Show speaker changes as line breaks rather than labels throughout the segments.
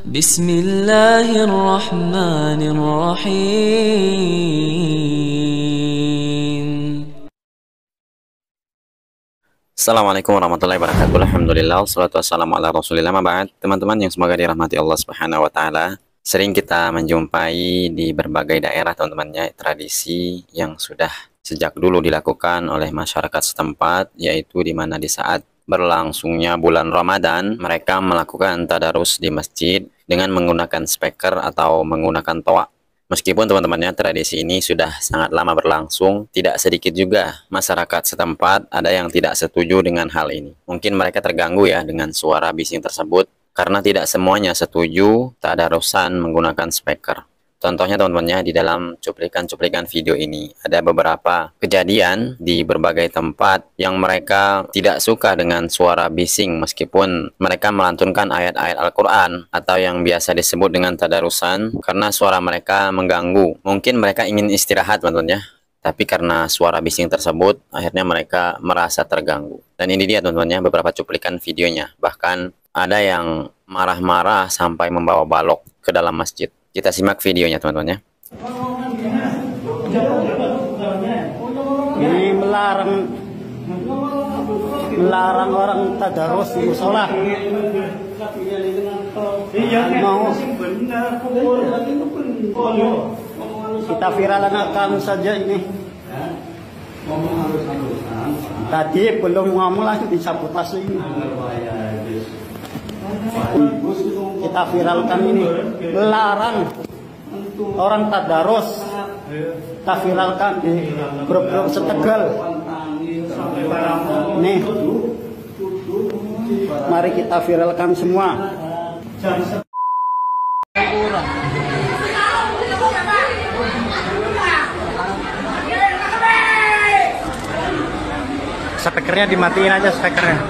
Bismillahirrahmanirrahim.
Assalamualaikum warahmatullahi wabarakatuh. Alhamdulillah, wassalatu wassalamu ala rasulillah. Maba'ad, teman-teman yang semoga dirahmati Allah Subhanahu wa Ta'ala. Sering kita menjumpai di berbagai daerah, teman-temannya, tradisi yang sudah sejak dulu dilakukan oleh masyarakat setempat, yaitu di mana di saat berlangsungnya bulan Ramadan, mereka melakukan tadarus di masjid dengan menggunakan speaker atau menggunakan toa. Meskipun teman-temannya tradisi ini sudah sangat lama berlangsung, tidak sedikit juga masyarakat setempat ada yang tidak setuju dengan hal ini. Mungkin mereka terganggu ya dengan suara bising tersebut, karena tidak semuanya setuju tadarusan menggunakan speaker. Contohnya teman-temannya di dalam cuplikan-cuplikan video ini ada beberapa kejadian di berbagai tempat yang mereka tidak suka dengan suara bising meskipun mereka melantunkan ayat-ayat Al-Quran atau yang biasa disebut dengan tadarusan, karena suara mereka mengganggu. Mungkin mereka ingin istirahat teman-temannya, tapi karena suara bising tersebut akhirnya mereka merasa terganggu. Dan ini dia teman-temannya beberapa cuplikan videonya. Bahkan ada yang marah-marah sampai membawa balok ke dalam masjid. Kita simak videonya teman-teman ya.
Ini melarang orang tadarus di musola. Mau kita viralkan kamu saja ini. Tadi belum ngomong langsung disabotase ini. Kita viralkan ini, melarang orang tadarus. Kita viralkan di grup-grup setegal. Nih, mari kita viralkan semua. Speakernya dimatiin aja, speakernya.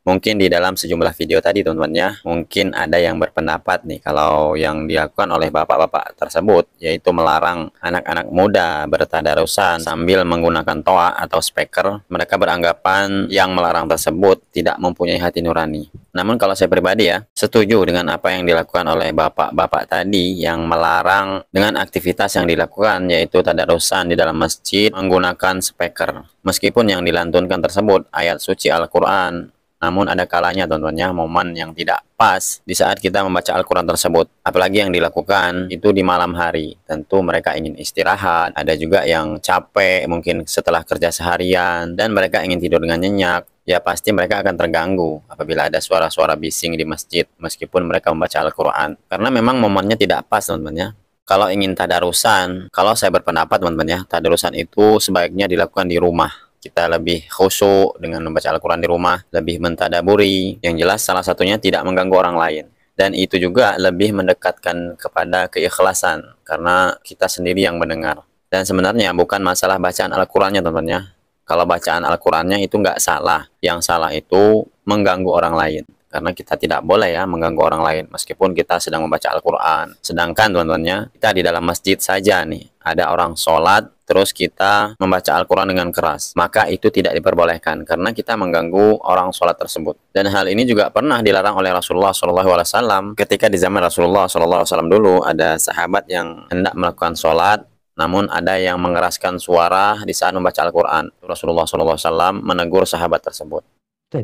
Mungkin di dalam sejumlah video tadi teman-teman ya, mungkin ada yang berpendapat nih kalau yang dilakukan oleh bapak-bapak tersebut yaitu melarang anak-anak muda bertadarusan sambil menggunakan toa atau speaker. Mereka beranggapan yang melarang tersebut tidak mempunyai hati nurani. Namun kalau saya pribadi ya, setuju dengan apa yang dilakukan oleh bapak-bapak tadi yang melarang dengan aktivitas yang dilakukan yaitu tadarusan di dalam masjid menggunakan speaker. Meskipun yang dilantunkan tersebut ayat suci Al-Quran, namun ada kalanya teman-temannya momen yang tidak pas di saat kita membaca Al-Quran tersebut. Apalagi yang dilakukan itu di malam hari. Tentu mereka ingin istirahat, ada juga yang capek mungkin setelah kerja seharian dan mereka ingin tidur dengan nyenyak. Ya pasti mereka akan terganggu apabila ada suara-suara bising di masjid meskipun mereka membaca Al-Quran. Karena memang momennya tidak pas teman-temannya. Kalau ingin tadarusan, kalau saya berpendapat teman-teman ya, tadarusan itu sebaiknya dilakukan di rumah. Kita lebih khusyuk dengan membaca Al-Quran di rumah, lebih mentadaburi. Yang jelas salah satunya tidak mengganggu orang lain. Dan itu juga lebih mendekatkan kepada keikhlasan, karena kita sendiri yang mendengar. Dan sebenarnya bukan masalah bacaan Al-Qur'annya teman-teman ya. Kalau bacaan Al-Qur'annya itu nggak salah. Yang salah itu mengganggu orang lain. Karena kita tidak boleh ya mengganggu orang lain meskipun kita sedang membaca Al-Quran. Sedangkan teman-teman ya, kita di dalam masjid saja nih, ada orang sholat, terus kita membaca Al-Quran dengan keras. Maka itu tidak diperbolehkan karena kita mengganggu orang sholat tersebut. Dan hal ini juga pernah dilarang oleh Rasulullah SAW ketika di zaman Rasulullah SAW dulu ada sahabat yang hendak melakukan sholat, namun ada yang mengeraskan suara di saat membaca Al-Quran. Rasulullah SAW menegur sahabat tersebut.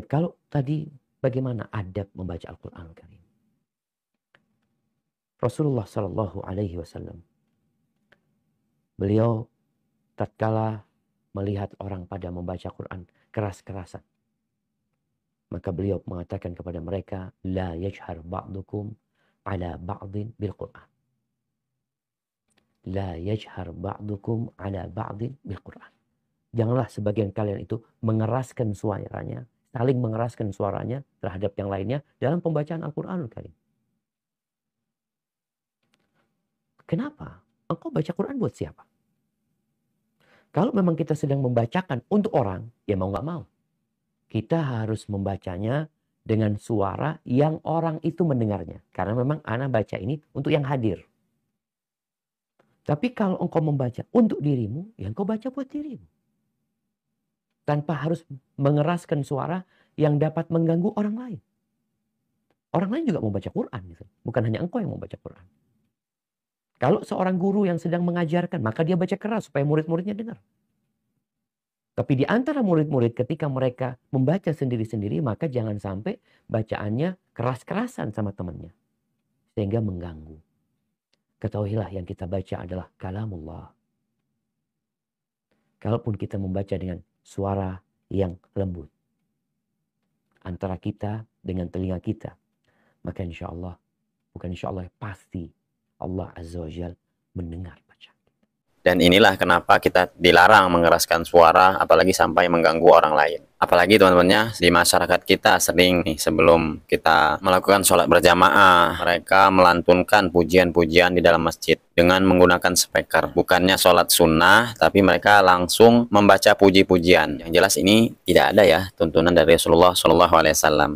Kalau tadi bagaimana adab membaca Al-Quran Karim? Rasulullah Shallallahu Alaihi Wasallam, beliau tatkala melihat orang pada membaca Quran keras-kerasan, maka beliau mengatakan kepada mereka, la yajhar ba'dukum ala ba'din bil Quran. La yajhar ba'dukum ala ba'din bil Quran. Janganlah sebagian kalian itu mengeraskan suaranya, saling mengeraskan suaranya terhadap yang lainnya dalam pembacaan Al-Quranul Karim. Kenapa? Engkau baca Quran buat siapa? Kalau memang kita sedang membacakan untuk orang, ya mau nggak mau. Kita harus membacanya dengan suara yang orang itu mendengarnya. Karena memang ana baca ini untuk yang hadir. Tapi kalau engkau membaca untuk dirimu, ya engkau baca buat dirimu. Tanpa harus mengeraskan suara yang dapat mengganggu orang lain. Orang lain juga mau baca Quran. Gitu. Bukan hanya engkau yang mau baca Quran. Kalau seorang guru yang sedang mengajarkan, maka dia baca keras supaya murid-muridnya dengar. Tapi di antara murid-murid ketika mereka membaca sendiri-sendiri, maka jangan sampai bacaannya keras-kerasan sama temannya. Sehingga mengganggu. Ketahuilah yang kita baca adalah kalamullah. Kalaupun kita membaca dengan suara yang lembut antara kita dengan telinga kita, maka insya Allah, bukan insya Allah, pasti Allah Azza wa Jal mendengar bacaan.
Dan inilah kenapa kita dilarang mengeraskan suara, apalagi sampai mengganggu orang lain. Apalagi teman-temannya di masyarakat kita sering nih sebelum kita melakukan sholat berjamaah, mereka melantunkan pujian-pujian di dalam masjid dengan menggunakan speaker. Bukannya sholat sunnah, tapi mereka langsung membaca puji-pujian. Yang jelas ini tidak ada ya tuntunan dari Rasulullah SAW.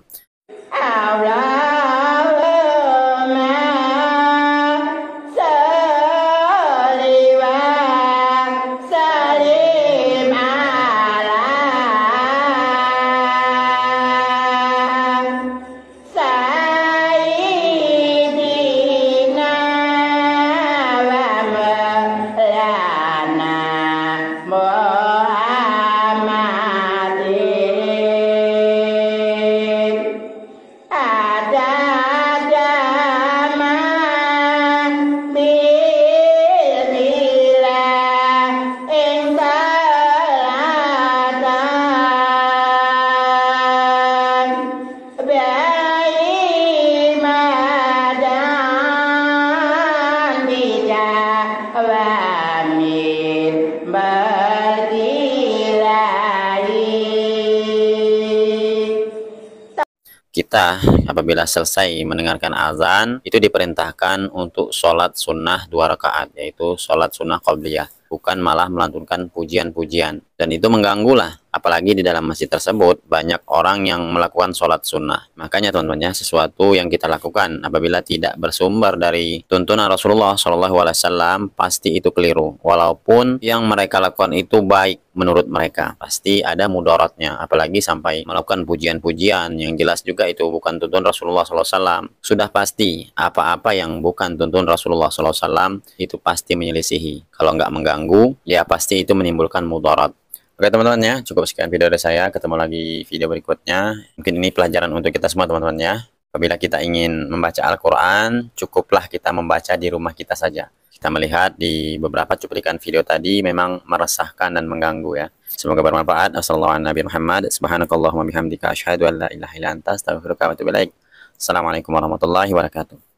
Kita apabila selesai mendengarkan azan itu diperintahkan untuk sholat sunnah 2 rakaat, yaitu sholat sunnah qabliyah, bukan malah melantunkan pujian-pujian. Dan itu mengganggu lah, apalagi di dalam masjid tersebut banyak orang yang melakukan sholat sunnah. Makanya teman-teman ya, sesuatu yang kita lakukan apabila tidak bersumber dari tuntunan Rasulullah SAW pasti itu keliru. Walaupun yang mereka lakukan itu baik menurut mereka, pasti ada mudaratnya. Apalagi sampai melakukan pujian-pujian yang jelas juga itu bukan tuntunan Rasulullah SAW. Sudah pasti apa-apa yang bukan tuntunan Rasulullah SAW itu pasti menyelisihi. Kalau nggak mengganggu, ya pasti itu menimbulkan mudarat. Oke teman-teman ya, cukup sekian video dari saya. Ketemu lagi video berikutnya. Mungkin ini pelajaran untuk kita semua teman-teman ya. Apabila kita ingin membaca Al-Quran, cukuplah kita membaca di rumah kita saja. Kita melihat di beberapa cuplikan video tadi memang meresahkan dan mengganggu ya. Semoga bermanfaat. Assalamualaikum warahmatullahi wabarakatuh.